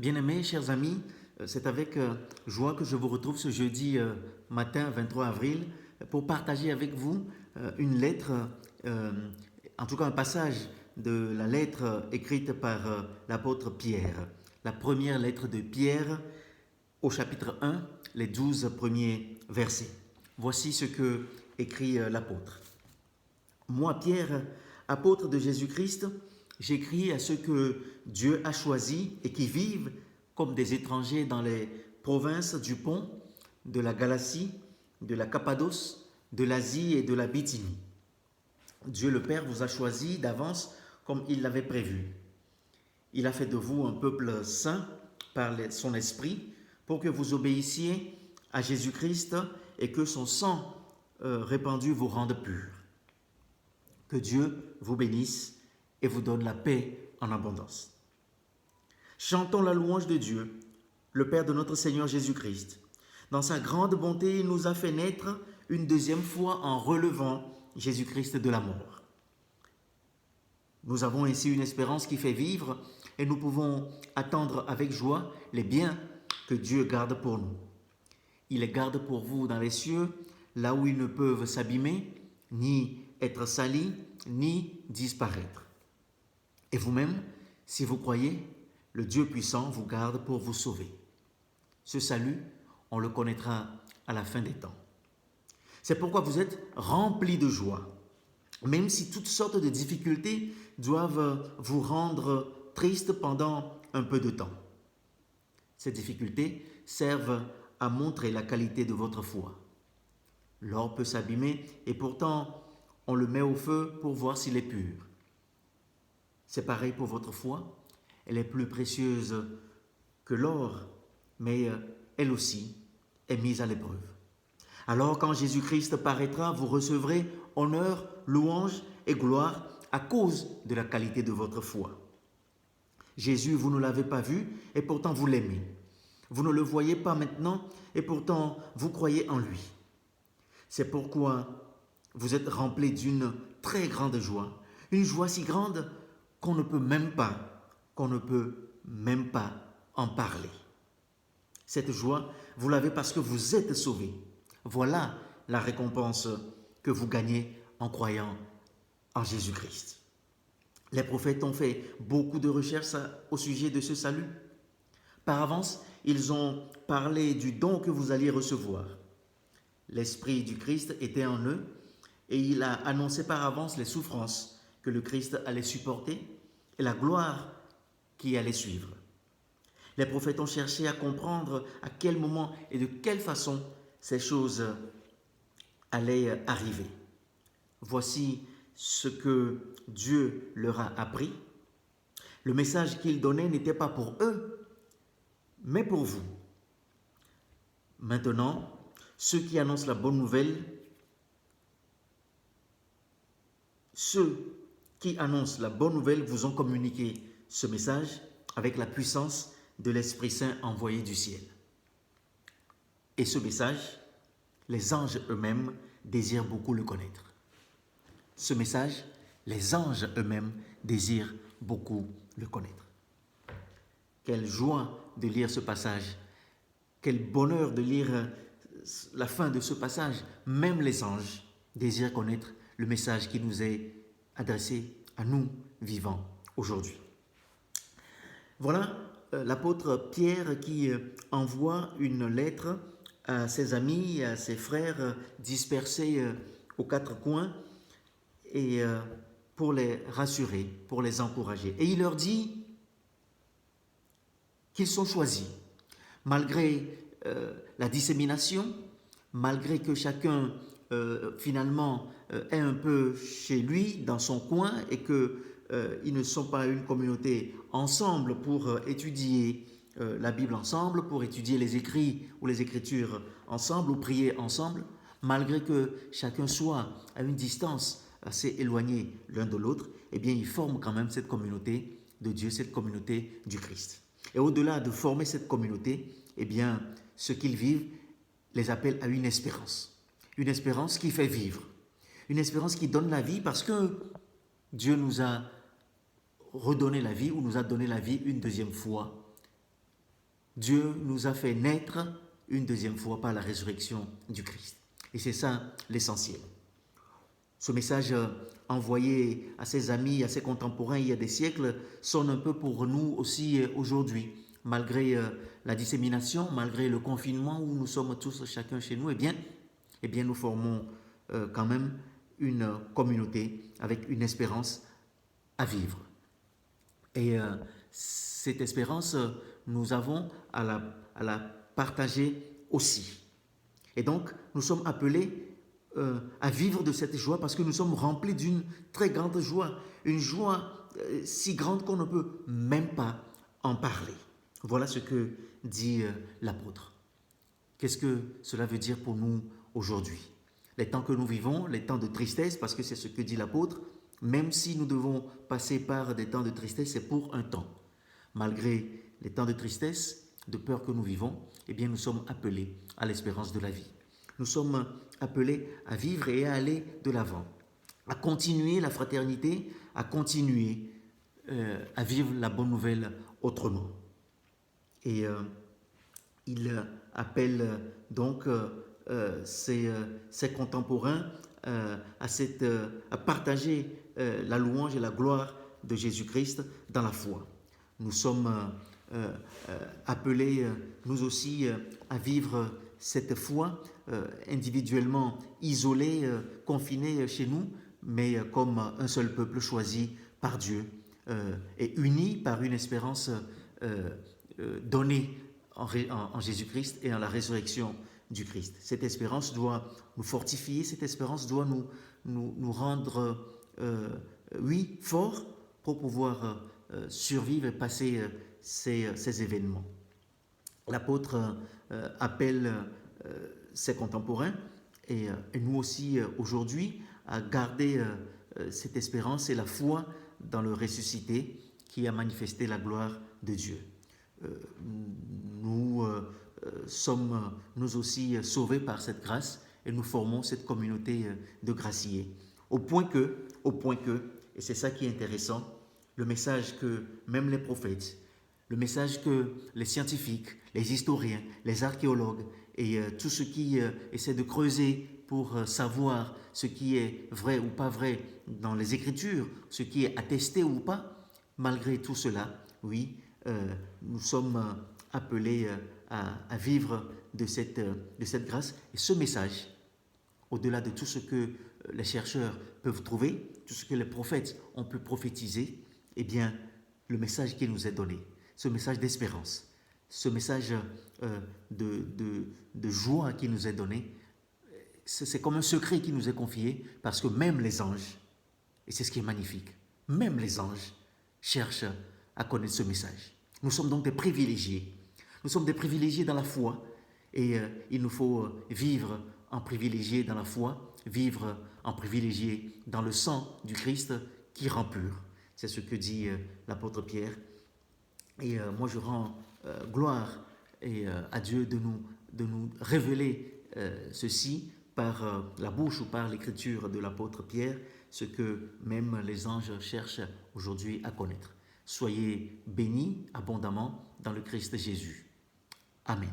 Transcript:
Bien-aimés, chers amis, c'est avec joie que je vous retrouve ce jeudi matin 23 avril pour partager avec vous une lettre, euh, en tout cas un passage de la lettre écrite par l'apôtre Pierre. La première lettre de Pierre au chapitre 1, les 12 premiers versets. Voici ce que écrit l'apôtre. Moi, Pierre, apôtre de Jésus-Christ, j'écris à ceux que Dieu a choisis et qui vivent comme des étrangers dans les provinces du Pont, de la Galatie, de la Cappadoce, de l'Asie et de la Bithynie. Dieu le Père vous a choisis d'avance comme il l'avait prévu. Il a fait de vous un peuple saint par son esprit pour que vous obéissiez à Jésus-Christ et que son sang répandu vous rende pur. Que Dieu vous bénisse et vous donne la paix en abondance. Chantons la louange de Dieu, le Père de notre Seigneur Jésus-Christ. Dans sa grande bonté, il nous a fait naître une deuxième fois en relevant Jésus-Christ de la mort. Nous avons ainsi une espérance qui fait vivre et nous pouvons attendre avec joie les biens que Dieu garde pour nous. Il les garde pour vous dans les cieux, là où ils ne peuvent s'abîmer, ni être salis, ni disparaître. Et vous-même, si vous croyez, le Dieu puissant vous garde pour vous sauver. Ce salut, on le connaîtra à la fin des temps. C'est pourquoi vous êtes remplis de joie, même si toutes sortes de difficultés doivent vous rendre triste pendant un peu de temps. Ces difficultés servent à montrer la qualité de votre foi. L'or peut s'abîmer et pourtant on le met au feu pour voir s'il est pur. C'est pareil pour votre foi. Elle est plus précieuse que l'or, mais elle aussi est mise à l'épreuve. Alors quand Jésus-Christ paraîtra, vous recevrez honneur, louange et gloire à cause de la qualité de votre foi. Jésus, vous ne l'avez pas vu et pourtant vous l'aimez. Vous ne le voyez pas maintenant et pourtant vous croyez en lui. C'est pourquoi vous êtes remplis d'une très grande joie, une joie si grande qu'on ne peut même pas en parler. Cette joie, vous l'avez parce que vous êtes sauvés. Voilà la récompense que vous gagnez en croyant en Jésus-Christ. Les prophètes ont fait beaucoup de recherches au sujet de ce salut. Par avance, ils ont parlé du don que vous alliez recevoir. L'Esprit du Christ était en eux et il a annoncé par avance les souffrances que le Christ allait supporter et la gloire qui allait suivre. Les prophètes ont cherché à comprendre à quel moment et de quelle façon ces choses allaient arriver. Voici ce que Dieu leur a appris. Le message qu'il donnait n'était pas pour eux, mais pour vous. Maintenant, ceux qui annoncent la bonne nouvelle, vous ont communiqué ce message avec la puissance de l'Esprit Saint envoyé du ciel. Et ce message, les anges eux-mêmes désirent beaucoup le connaître. Ce message, les anges eux-mêmes désirent beaucoup le connaître. Quelle joie de lire ce passage. Quel bonheur de lire la fin de ce passage. Même les anges désirent connaître le message qui nous est adressé à nous vivants aujourd'hui. Voilà l'apôtre Pierre qui envoie une lettre à ses amis, à ses frères dispersés aux quatre coins et pour les rassurer, pour les encourager. Et il leur dit qu'ils sont choisis, malgré la dissémination, malgré que chacun finalement est un peu chez lui, dans son coin, et qu'ils ne sont pas une communauté ensemble pour étudier la Bible ensemble, pour étudier les écrits ou les Écritures ensemble, ou prier ensemble, malgré que chacun soit à une distance assez éloignée l'un de l'autre, eh bien ils forment quand même cette communauté de Dieu, cette communauté du Christ. Et au-delà de former cette communauté, eh bien ce qu'ils vivent les appelle à une espérance qui fait vivre, une espérance qui donne la vie parce que Dieu nous a redonné la vie ou nous a donné la vie une deuxième fois Dieu nous a fait naître une deuxième fois par la résurrection du Christ. Et c'est ça l'essentiel. Ce message envoyé à ses amis, à ses contemporains il y a des siècles, sonne un peu pour nous aussi aujourd'hui. Malgré la dissémination, malgré le confinement où nous sommes tous chacun chez nous, eh bien nous formons quand même une communauté avec une espérance à vivre. Et cette espérance, nous avons à la partager aussi. Et donc, nous sommes appelés à vivre de cette joie parce que nous sommes remplis d'une très grande joie. Une joie si grande qu'on ne peut même pas en parler. Voilà ce que dit l'apôtre. Qu'est-ce que cela veut dire pour nous aujourd'hui? Les temps que nous vivons, les temps de tristesse, parce que c'est ce que dit l'apôtre, même si nous devons passer par des temps de tristesse, c'est pour un temps. Malgré les temps de tristesse, de peur que nous vivons, eh bien nous sommes appelés à l'espérance de la vie. Nous sommes appelés à vivre et à aller de l'avant, à continuer la fraternité, à continuer à vivre la bonne nouvelle autrement. Et il appelle donc ses contemporains à partager la louange et la gloire de Jésus-Christ dans la foi. Nous sommes appelés, nous aussi, à vivre cette foi individuellement isolés, confinés chez nous, mais comme un seul peuple choisi par Dieu et unis par une espérance donnée en Jésus-Christ et en la résurrection du Christ. Cette espérance doit nous fortifier, cette espérance doit nous rendre, oui, forts pour pouvoir survivre et passer ces événements. L'apôtre appelle ses contemporains et nous aussi aujourd'hui à garder cette espérance et la foi dans le ressuscité qui a manifesté la gloire de Dieu. Nous sommes nous aussi sauvés par cette grâce et nous formons cette communauté de graciers. Au point que, et c'est ça qui est intéressant, le message que même les prophètes, le message que les scientifiques, les historiens, les archéologues et tous ceux qui essaient de creuser pour savoir ce qui est vrai ou pas vrai dans les Écritures, ce qui est attesté ou pas, malgré tout cela, oui, nous sommes appelés à vivre de cette grâce. Et ce message, au-delà de tout ce que les chercheurs peuvent trouver, tout ce que les prophètes ont pu prophétiser, eh bien, le message qui nous est donné, ce message d'espérance, ce message de joie qui nous est donné, c'est comme un secret qui nous est confié, parce que même les anges, et c'est ce qui est magnifique, même les anges cherchent à connaître ce message. Nous sommes donc des privilégiés. Nous sommes des privilégiés dans la foi, et il nous faut vivre en privilégié dans la foi, vivre en privilégié dans le sang du Christ qui rend pur. C'est ce que dit l'apôtre Pierre. Et moi je rends gloire à Dieu de nous révéler ceci par la bouche ou par l'écriture de l'apôtre Pierre, ce que même les anges cherchent aujourd'hui à connaître. Soyez bénis abondamment dans le Christ Jésus. Amen.